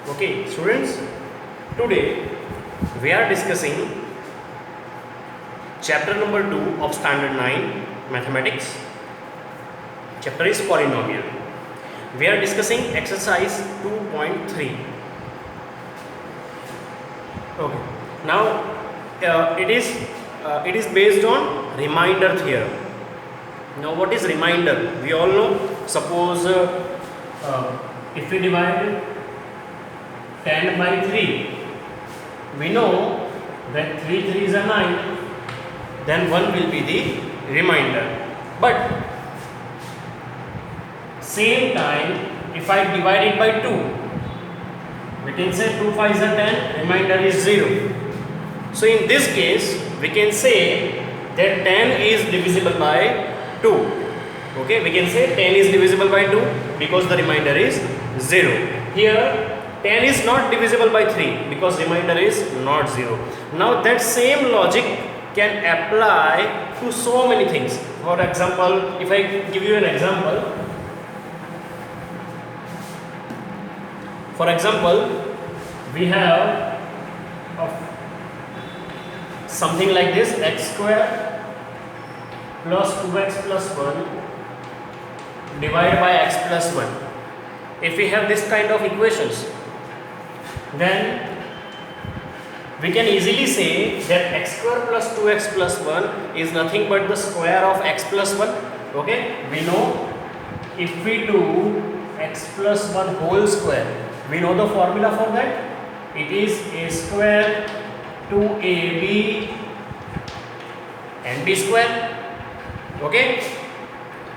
Okay, students, today we are discussing chapter number 2 of standard 9 mathematics. Chapter is polynomial. We are discussing exercise 2.3. Okay, now it is based on remainder theorem. Now what is remainder? We all know, suppose if we divide 10 by 3, we know that 3 3s are 9, then 1 will be the remainder. But same time, if I divide it by 2, we can say 2 5s are 10, remainder is 0. So in this case, we can say that 10 is divisible by 2. Okay, we can say 10 is divisible by 2 because the remainder is 0. Here 10 is not divisible by 3 because remainder is not 0. Now that same logic can apply to so many things. For example, if I give you an example, for example, we have something like this: x square plus 2x plus 1 divided by x plus 1. If we have this kind of equations, then we can easily say that x square plus 2x plus 1 is nothing but the square of x plus 1. Okay, we know if we do x plus 1 whole square, we know the formula for that. It is a square 2ab and b square. Okay,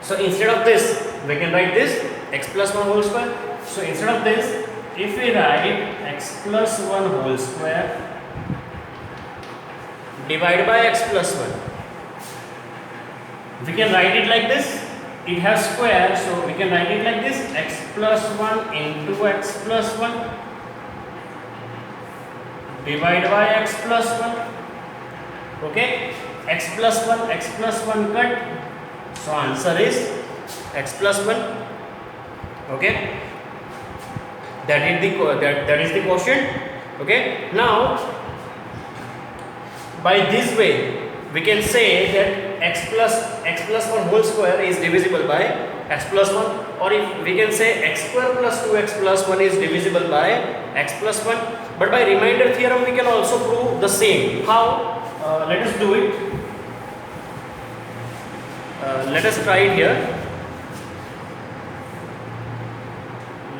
so instead of this, we can write this x plus 1 whole square. So instead of this, if we write x plus 1 whole square divided by x plus 1, we can write it like this. It has square, so we can write it like this: x plus 1 into x plus 1 divided by x plus 1. Okay, x plus 1 cut, so answer is x plus 1. Okay, that is the quotient. Okay, now by this way we can say that x plus 1 whole square is divisible by x plus 1, or if we can say x square plus 2x plus 1 is divisible by x plus 1. But by remainder theorem we can also prove the same. How? Let us do it. Let us try it here.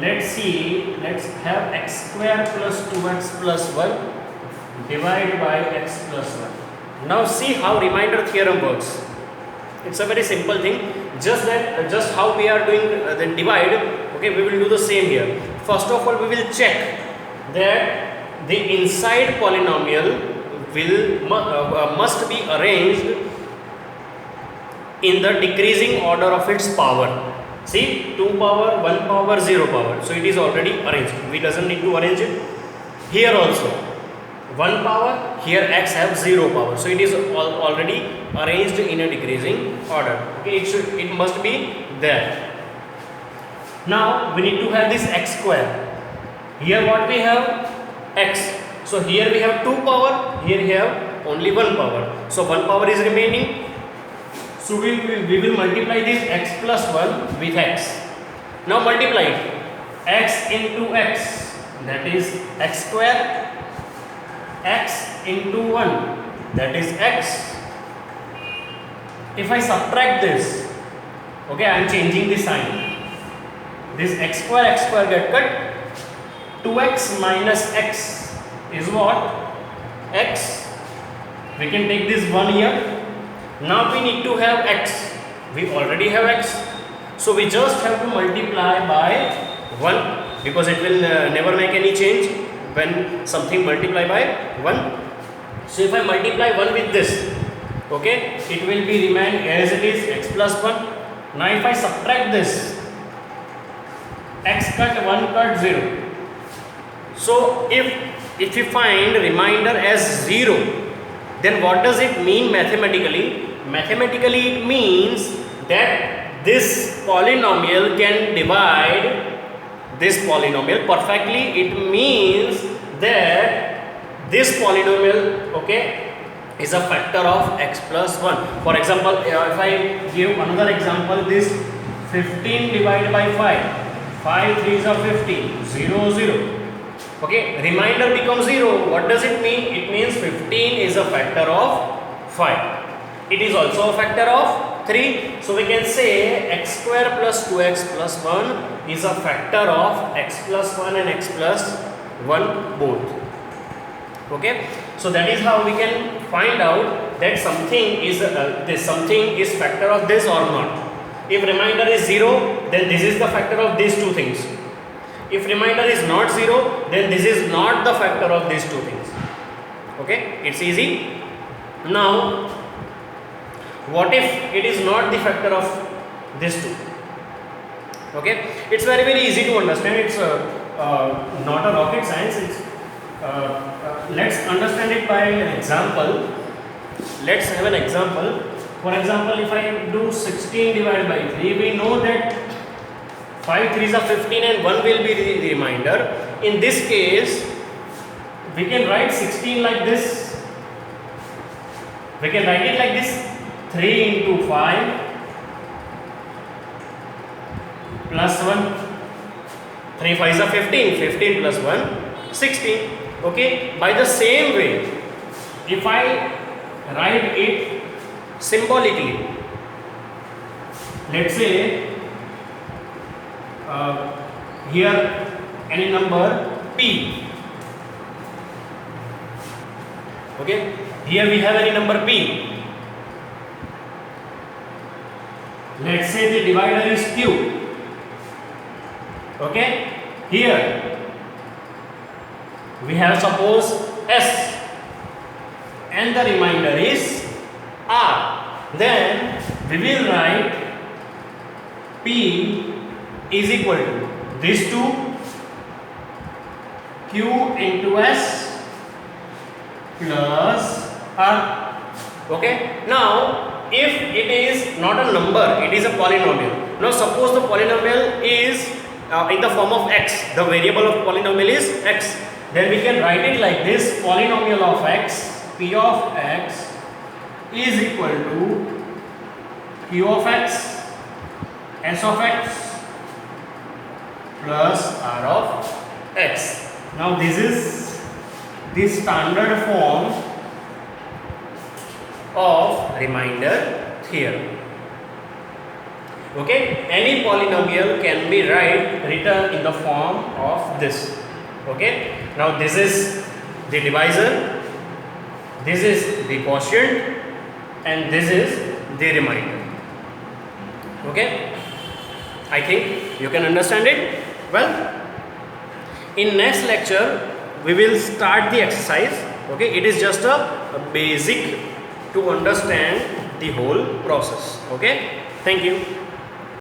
Let's have x square plus 2x plus 1 divided by x plus 1. Now see how remainder theorem works. It's a very simple thing. Just how we are doing the divide. Okay, we will do the same here. First of all, we will check that the inside polynomial must be arranged in the decreasing order of its power. See, 2 power, 1 power, 0 power. So it is already arranged. We doesn't need to arrange it. Here also 1 power, here x have 0 power. So it is already arranged in a decreasing order. Okay, it must be there. Now we need to have this x square. Here what we have? X. So here we have 2 power, here we have only 1 power. So 1 power is remaining. So we will multiply this x plus 1 with x. Now multiply it. X into x, that is x square. X into 1, that is x. If I subtract this, okay, I am changing the sign. This x square get cut. 2x minus x is what? X. We can take this 1 here. Now we need to have x. We already have x. So we just have to multiply by 1 because it will never make any change when something multiply by 1. So if I multiply 1 with this, okay, it will be remain as it is, x plus 1. Now if I subtract this, x cut 1 cut 0. So if you find remainder as 0, then what does it mean mathematically? Mathematically it means that this polynomial can divide this polynomial perfectly, it means that this polynomial, okay, is a factor of x plus 1. For example, if I give another example, this 15 divided by 5, 5 3s are 15, 0 0. Okay, remainder becomes 0. What does it mean? It means 15 is a factor of 5. It is also a factor of 3. So we can say x square plus 2x plus 1 is a factor of x plus 1 and x plus 1 both. Okay, so that is how we can find out that something is factor of this or not. If remainder is 0, then this is the factor of these two things. If remainder is not 0, then this is not the factor of these two things. Okay, it's easy. Now, what if it is not the factor of these two? Okay, it's very easy to understand. It's not a rocket science. It's let's understand it by an example. Let's have an example. For example, if I do 16 divided by 3, we know that 5 3s are 15 and 1 will be the remainder. In this case, we can write 16 like this. We can write it like this: 3 into 5 plus 1. 3 5s are 15. 15 plus 1, 16. Okay. By the same way, if I write it symbolically, let's say here any number p. Okay, here we have any number p. Let's say the divider is q. Okay, here we have suppose s and the remainder is r. Then we will write p is equal to these two, q into s plus r. Okay, now if it is not a number, it is a polynomial. Now suppose the polynomial is in the form of x, the variable of polynomial is x, then we can write it like this: polynomial of x, p of x is equal to q of x, s of x plus r of x. Now this is the standard form of remainder theorem. Okay, any polynomial can be written in the form of this. Okay, now this is the divisor, this is the quotient, and this is the remainder. Okay, I think you can understand it well. In next lecture we will start the exercise. Okay, it is just a basic to understand the whole process. Okay, thank you.